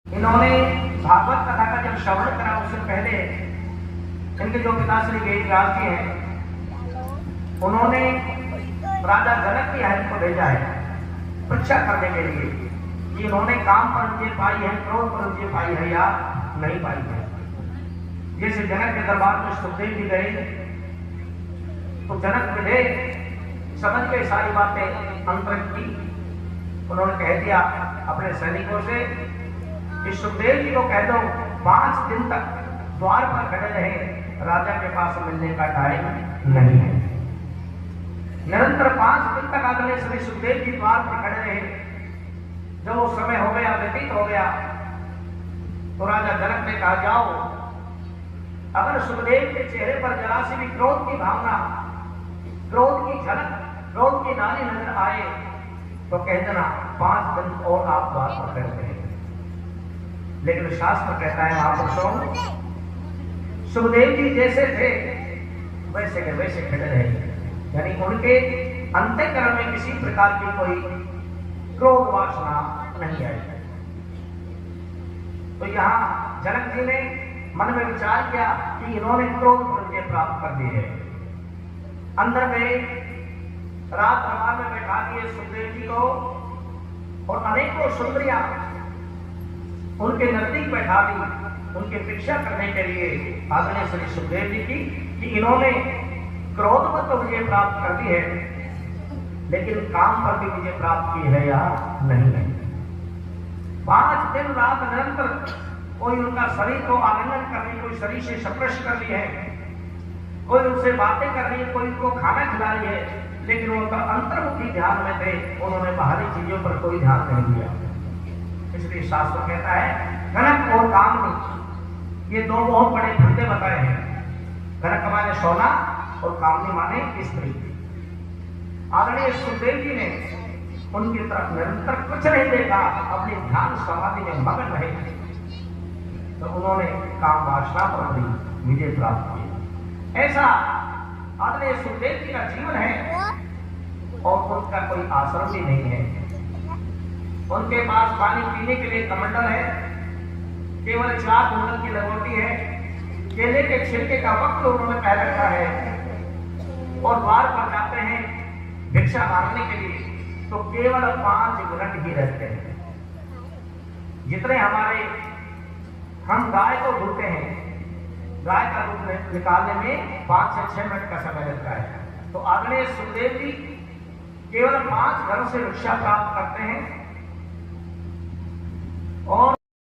इन्होंने भागवत कथा का जब श्रवण करा उससे पहले इनके जो पिताश्री वेदव्यास जी हैं उन्होंने राजा जनक की हरि को भेजा है परीक्षा करने के लिए कि इन्होंने काम पर विजय पाई है, क्रोध पर विजय पाई है या नहीं पाई है। जैसे जनक के दरबार में सुखदेव जी गए तो जनक मिले, समझ के सारी बातें अंतरिक की। उन्होंने कह दिया अपने सैनिकों से कि सुखदेव जी को कह दो 5 दिन तक द्वार पर खड़े रहे, राजा के पास मिलने का टाइम नहीं है। निरंतर 5 दिन तक आदरणीय श्री सुखदेव जी द्वार पर खड़े रहे। जब वो समय हो गया, व्यतीत हो गया, तो राजा जनक ने कहा जाओ, अगर सुखदेव के चेहरे पर जरा सी भी क्रोध की भावना, क्रोध की झलक, क्रोध की नानी नजर आए तो कह देना 5 दिन और आप द्वार पर खड़े रहे। लेकिन शास्त्र कहता है महापुरुषों, सुखदेव जी जैसे थे वैसे के वैसे खड़े रहे, यानी उनके अंतःकरण में किसी प्रकार की कोई क्रोध वासना नहीं आई। तो यहाँ जनक जी ने मन में विचार किया कि इन्होंने क्रोध पर विजय प्राप्त कर दी है। अंदर गए, रात दरबार में बैठा दिए सुखदेव जी को और अनेकों सुंदरियां उनके नजदीक बैठा दी, उनकी परीक्षा करने के लिए आदरणीय श्री सुखदेव जी की कि इन्होंने क्रोध पर तो विजय प्राप्त कर दी है, लेकिन काम पर भी विजय प्राप्त की है या नहीं है। 5 दिन रात निरंतर कोई उनका शरीर को आलिंगन कर रही, कोई शरीर से स्पर्श कर रही है, कोई उनसे बातें कर रही है, कोई उनको खाना खिला रही है, लेकिन वो अंतर्मुखी ध्यान में थे, उन्होंने बाहरी चीजों पर कोई ध्यान नहीं दिया। इसलिए शास्त्र कहता है कनक और कामनी ये 2 बहुत बड़े फंदे बताए हैं। कनक माने सोना और कामनी माने स्त्री। आदरणीय सुखदेव जी ने उनकी तरफ निरंतर कुछ नहीं देखा, अपनी ध्यान समाधि में मगन रहे, तो उन्होंने काम वासना पर भी विजय प्राप्त की। ऐसा आदरणीय सुखदेव जी का जीवन है और उनका कोई आश्रम भी नहीं है। उनके पास पानी पीने के लिए कमंडल है, केवल 4 कुंडल की लंगोटी है, केले के छिलके का वक्त उन्होंने पहन रखा है और द्वार पर जाते हैं भिक्षा मांगने के लिए तो केवल 5 मिनट ही रहते हैं। जितने हम गाय को धोते हैं, गाय का दूध निकालने में 5 से 6 मिनट का समय लगता है। तो आदरणीय सुखदेव जी केवल 5 घरों से भिक्षा प्राप्त करते हैं